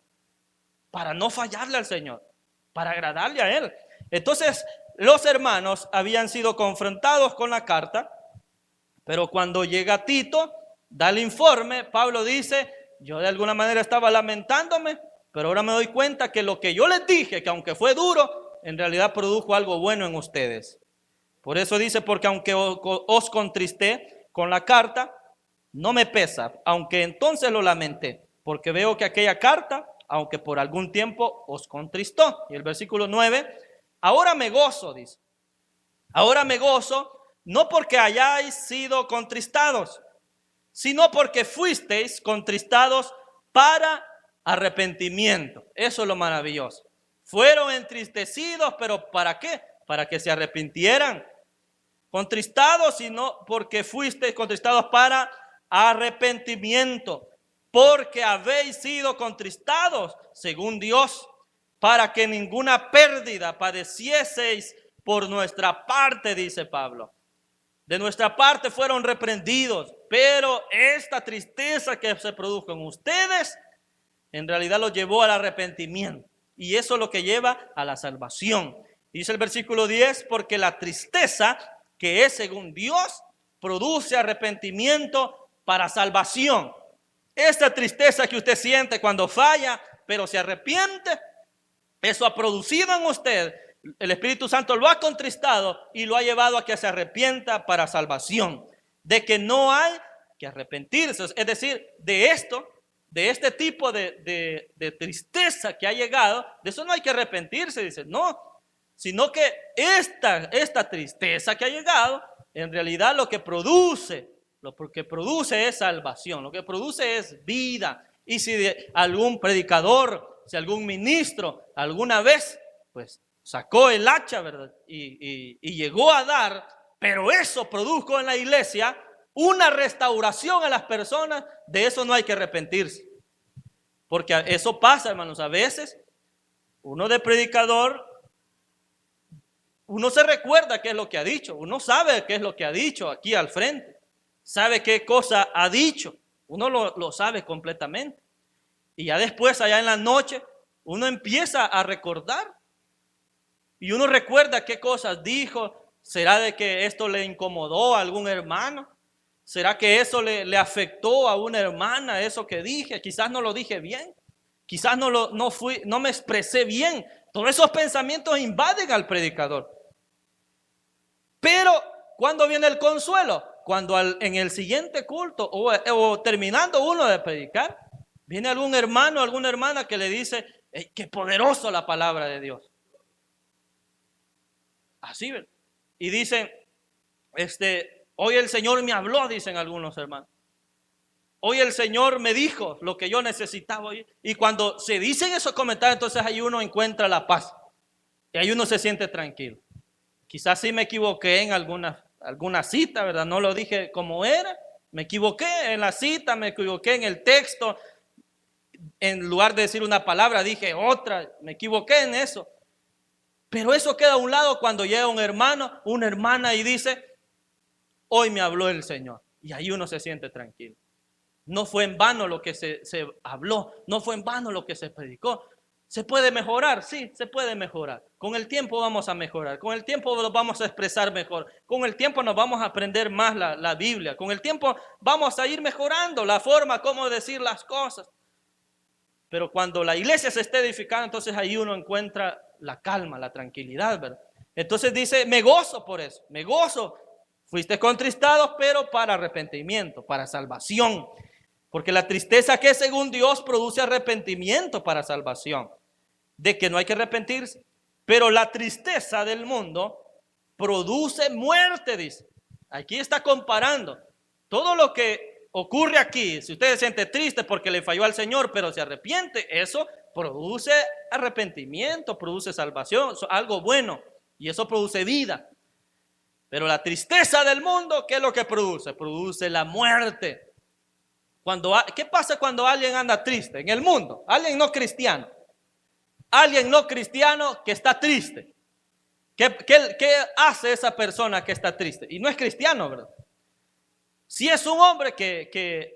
para no fallarle al Señor, para agradarle a Él. Entonces, los hermanos habían sido confrontados con la carta, pero cuando llega Tito, da el informe, Pablo dice: yo de alguna manera estaba lamentándome, pero ahora me doy cuenta que lo que yo les dije, que aunque fue duro, en realidad produjo algo bueno en ustedes. Por eso dice: porque aunque os contristé con la carta, no me pesa, aunque entonces lo lamenté, porque veo que aquella carta, aunque por algún tiempo os contristó. Y el versículo 9, ahora me gozo, dice. Ahora me gozo, no porque hayáis sido contristados, sino porque fuisteis contristados para arrepentimiento. Eso es lo maravilloso. Fueron entristecidos, pero ¿para qué? Para que se arrepintieran. Contristados, sino porque fuisteis contristados para arrepentimiento. Porque habéis sido contristados según Dios, para que ninguna pérdida padecieseis por nuestra parte, dice Pablo. De nuestra parte fueron reprendidos, pero esta tristeza que se produjo en ustedes, en realidad los llevó al arrepentimiento. Y eso es lo que lleva a la salvación. Dice el versículo 10, porque la tristeza que es según Dios produce arrepentimiento para salvación. Esta tristeza que usted siente cuando falla, pero se arrepiente, eso ha producido en usted, el Espíritu Santo lo ha contristado y lo ha llevado a que se arrepienta para salvación. De que no hay que arrepentirse, es decir, de este tipo de tristeza que ha llegado, de eso no hay que arrepentirse, dice, no, sino que esta tristeza que ha llegado, en realidad lo que produce es salvación, lo que produce es vida. Y si algún predicador, si algún ministro alguna vez, pues sacó el hacha, ¿verdad? Y llegó a dar, pero eso produjo en la iglesia una restauración a las personas, de eso no hay que arrepentirse. Porque eso pasa, hermanos, a veces uno de predicador, uno se recuerda qué es lo que ha dicho, uno sabe qué es lo que ha dicho aquí al frente, sabe qué cosa ha dicho, uno lo sabe completamente. Y ya después, allá en la noche, uno empieza a recordar y uno recuerda qué cosas dijo. ¿Será de que esto le incomodó a algún hermano? ¿Será que eso le afectó a una hermana, eso que dije? Quizás no lo dije bien, quizás no me expresé bien. Todos esos pensamientos invaden al predicador. Pero, ¿cuándo viene el consuelo? Cuando en el siguiente culto o terminando uno de predicar, viene algún hermano, alguna hermana que le dice: hey, qué poderoso la palabra de Dios. Así, ¿verdad? Y dicen, hoy el Señor me habló, dicen algunos hermanos. Hoy el Señor me dijo lo que yo necesitaba oír. Y cuando se dicen esos comentarios, entonces ahí uno encuentra la paz. Y ahí uno se siente tranquilo. quizás sí me equivoqué en alguna cita, ¿verdad? No lo dije como era. Me equivoqué en la cita, me equivoqué en el texto. En lugar de decir una palabra, dije otra. Me equivoqué en eso. Pero eso queda a un lado cuando llega un hermano, una hermana y dice, hoy me habló el Señor. Y ahí uno se siente tranquilo. No fue en vano lo que se habló, no fue en vano lo que se predicó. ¿Se puede mejorar? Sí, se puede mejorar. Con el tiempo vamos a mejorar, con el tiempo lo vamos a expresar mejor, con el tiempo nos vamos a aprender más la Biblia, con el tiempo vamos a ir mejorando la forma como decir las cosas. Pero cuando la iglesia se esté edificando, entonces ahí uno encuentra la calma, la tranquilidad, ¿verdad? Entonces dice, me gozo por eso, me gozo. Fuiste contristados, pero para arrepentimiento, para salvación. Porque la tristeza que según Dios produce arrepentimiento para salvación. De que no hay que arrepentirse. Pero la tristeza del mundo produce muerte, dice. Aquí está comparando. Todo lo que ocurre aquí, si usted se siente triste porque le falló al Señor, pero se arrepiente, eso produce arrepentimiento, produce salvación, algo bueno. Y eso produce vida. Pero la tristeza del mundo, ¿qué es lo que produce? Produce la muerte. ¿Qué pasa cuando alguien anda triste en el mundo? Alguien no cristiano. Alguien no cristiano que está triste. ¿Qué hace esa persona que está triste? Y no es cristiano, ¿verdad? Si es un hombre que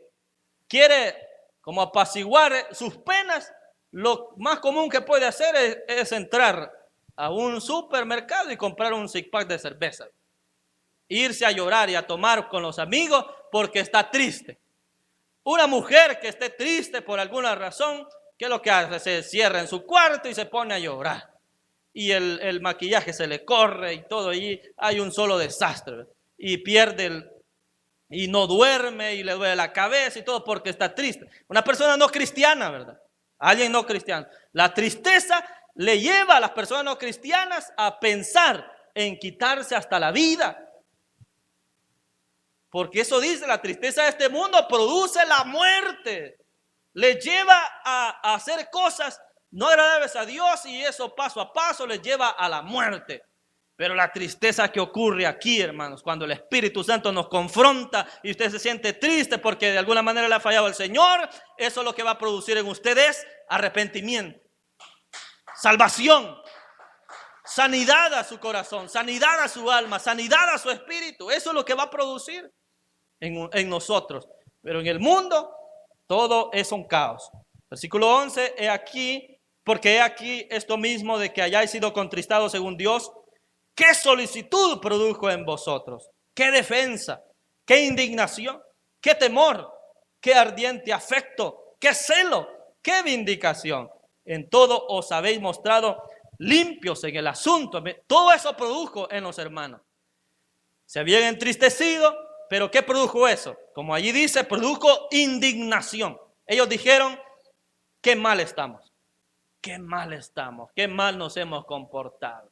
quiere como apaciguar sus penas, lo más común que puede hacer es entrar a un supermercado y comprar un six-pack de cerveza. Irse a llorar y a tomar con los amigos porque está triste. Una mujer que esté triste por alguna razón, ¿qué es lo que hace? Se cierra en su cuarto y se pone a llorar. Y el maquillaje se le corre y todo, y hay un solo desastre. Y y no duerme y le duele la cabeza y todo porque está triste. Una persona no cristiana, ¿verdad? Alguien no cristiano. La tristeza le lleva a las personas no cristianas a pensar en quitarse hasta la vida. Porque eso dice, la tristeza de este mundo produce la muerte. Le lleva a hacer cosas no agradables a Dios y eso paso a paso les lleva a la muerte. Pero la tristeza que ocurre aquí, hermanos, cuando el Espíritu Santo nos confronta y usted se siente triste porque de alguna manera le ha fallado el Señor, eso lo que va a producir en ustedes arrepentimiento, salvación, sanidad a su corazón, sanidad a su alma, sanidad a su espíritu. Eso es lo que va a producir en nosotros. Pero en el mundo todo es un caos. Versículo 11, porque he aquí esto mismo de que hayáis sido contristados según Dios. ¿Qué solicitud produjo en vosotros? ¿Qué defensa? ¿Qué indignación? ¿Qué temor? ¿Qué ardiente afecto? ¿Qué celo? ¿Qué vindicación? En todo os habéis mostrado limpios en el asunto. Todo eso produjo en los hermanos. Se habían entristecido, pero ¿qué produjo eso? Como allí dice, produjo indignación. Ellos dijeron, qué mal estamos, qué mal nos hemos comportado.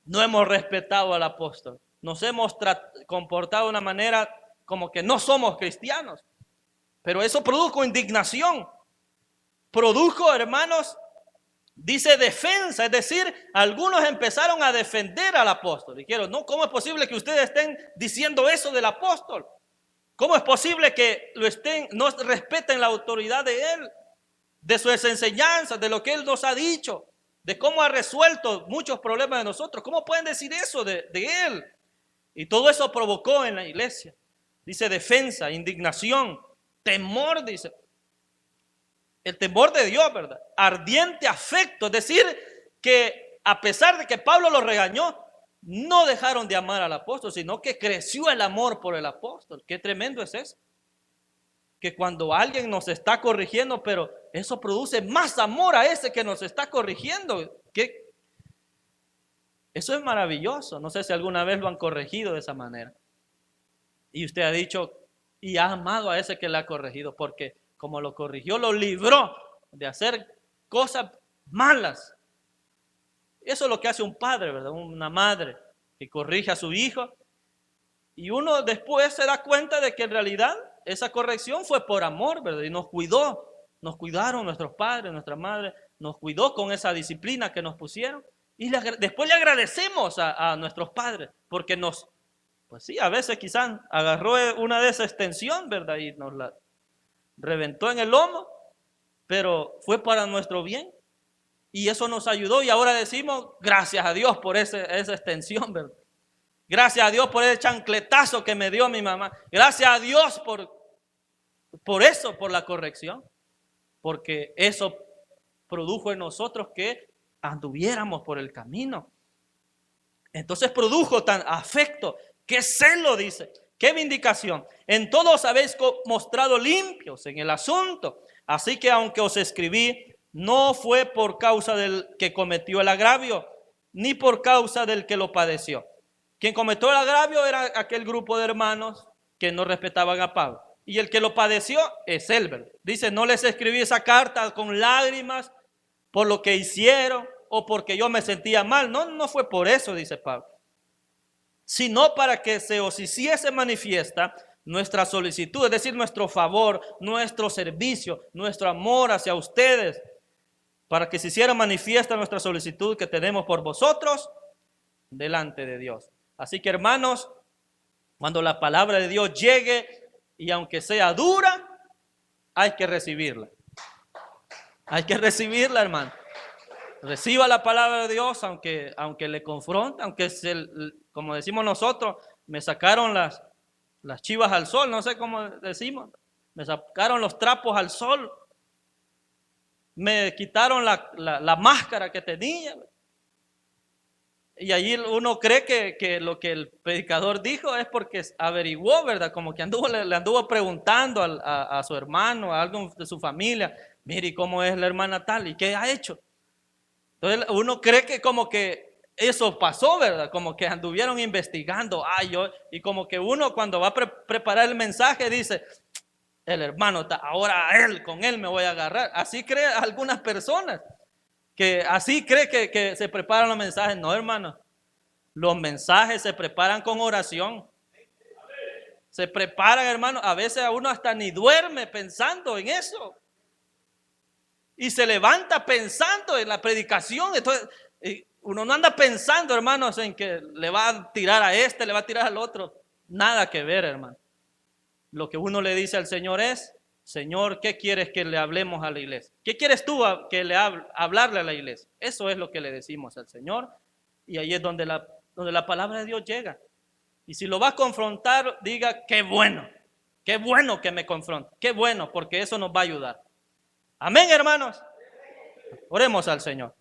No hemos respetado al apóstol, nos hemos comportado de una manera como que no somos cristianos. Pero eso produjo indignación, produjo, hermanos, dice defensa, es decir, algunos empezaron a defender al apóstol. Dijeron, no, ¿cómo es posible que ustedes estén diciendo eso del apóstol? ¿Cómo es posible que no respeten la autoridad de él, de sus enseñanzas, de lo que él nos ha dicho, de cómo ha resuelto muchos problemas de nosotros? ¿Cómo pueden decir eso de él? Y todo eso provocó en la iglesia, dice defensa, indignación, temor, dice. El temor de Dios, ¿verdad? Ardiente afecto, es decir, que a pesar de que Pablo los regañó, no dejaron de amar al apóstol, sino que creció el amor por el apóstol. Qué tremendo es eso. Que cuando alguien nos está corrigiendo, pero eso produce más amor a ese que nos está corrigiendo. Eso es maravilloso. No sé si alguna vez lo han corregido de esa manera. Y usted ha dicho, y ha amado a ese que le ha corregido, porque como lo corrigió, lo libró de hacer cosas malas. Eso es lo que hace un padre, ¿verdad? Una madre que corrige a su hijo. Y uno después se da cuenta de que en realidad esa corrección fue por amor, ¿verdad? Y nos cuidaron nuestros padres, nuestra madre, nos cuidó con esa disciplina que nos pusieron. Y después le agradecemos a nuestros padres porque pues sí, a veces quizás agarró una de esa extensión, ¿verdad? Y nos la reventó en el lomo, pero fue para nuestro bien. Y eso nos ayudó y ahora decimos gracias a Dios por esa extensión, ¿verdad? Gracias a Dios por ese chancletazo que me dio mi mamá. Gracias a Dios por eso, por la corrección. Porque eso produjo en nosotros que anduviéramos por el camino. Entonces produjo tan afecto, qué celo, dice, qué vindicación. En todo os habéis mostrado limpios en el asunto. Así que aunque os escribí, no fue por causa del que cometió el agravio, ni por causa del que lo padeció. Quien cometió el agravio era aquel grupo de hermanos que no respetaban a Pablo. Y el que lo padeció es él, ¿verdad? Dice, no les escribí esa carta con lágrimas por lo que hicieron o porque yo me sentía mal. No fue por eso, dice Pablo. Sino para que se os hiciese manifiesta nuestra solicitud, es decir, nuestro favor, nuestro servicio, nuestro amor hacia ustedes, para que se hiciera manifiesta nuestra solicitud que tenemos por vosotros delante de Dios. Así que, hermanos, cuando la palabra de Dios llegue y aunque sea dura, hay que recibirla. Hay que recibirla, hermano. Reciba la palabra de Dios aunque le confronte, aunque como decimos nosotros, me sacaron las chivas al sol, no sé cómo decimos, me sacaron los trapos al sol, me quitaron la máscara que tenía. Y allí uno cree que lo que el predicador dijo es porque averiguó, ¿verdad? Como que le anduvo preguntando a su hermano, a alguien de su familia, mire, ¿cómo es la hermana tal? ¿Y qué ha hecho? Entonces uno cree que como que eso pasó, ¿verdad? Como que anduvieron investigando, y como que uno cuando va a preparar el mensaje dice, el hermano, ahora con él me voy a agarrar. Así creen algunas personas, que así cree que se preparan los mensajes. No, hermano, los mensajes se preparan con oración. Se preparan, hermano, a veces a uno hasta ni duerme pensando en eso. Y se levanta pensando en la predicación. Entonces, uno no anda pensando, hermanos, en que le va a tirar a le va a tirar al otro. Nada que ver, hermano. Lo que uno le dice al Señor es, Señor, ¿qué quieres que le hablemos a la iglesia? ¿Qué quieres tú que le hablarle a la iglesia? Eso es lo que le decimos al Señor. Y ahí es donde la palabra de Dios llega. Y si lo va a confrontar, diga, qué bueno que me confronte. Qué bueno, porque eso nos va a ayudar. Amén, hermanos. Oremos al Señor.